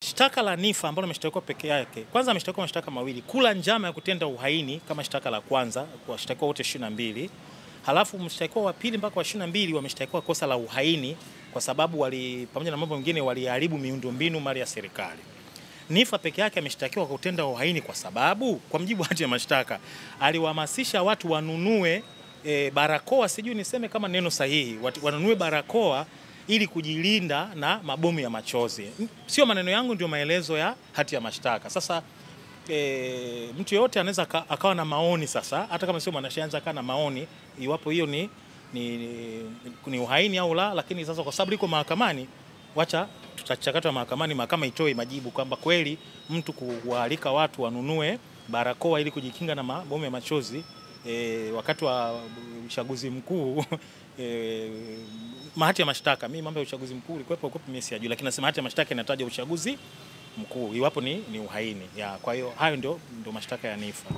Shtaka la Niffer ambalo ameshtakiwa peke yake, kwanza ameshtakiwa mashtaka mawili: kula njama ya kutenda uhaini kama shtaka la kwanza kwa washtakiwa wote 22. Halafu mshtakiwa wa pili mpaka wa 22 wameshtakiwa kosa la uhaini kwa sababu pamoja na mambo mengine waliharibu miundombinu mali ya serikali. Niffer peke yake ameshtakiwa kwa kutenda uhaini kwa sababu kwa mjibu wa hati ya mashtaka aliwahamasisha watu wanunue barakoa, sijui niseme kama neno sahihi, wanunue barakoa ili kujilinda na mabomu ya machozi. Sio maneno yangu, ndio maelezo ya hati ya mashtaka. Sasa mtu yote anaweza akawa na maoni sasa, hata kama sio mwanasheria akawa na maoni iwapo hiyo ni uhaini au la, lakini sasa kwa sababu liko mahakamani, wacha tutachakata mahakamani, mahakama itoe majibu kwamba kweli mtu kuwaalika watu wanunue barakoa ili kujikinga na mabomu ya machozi wakati wa uchaguzi mkuu hati ya mashtaka, mimi mambo ya uchaguzi mkuu ilikuwepo mimi sijui, lakini nasema hati ya mashtaka inataja uchaguzi mkuu iwapo ni uhaini. Kwa hiyo hayo ndio mashtaka ya Niffer.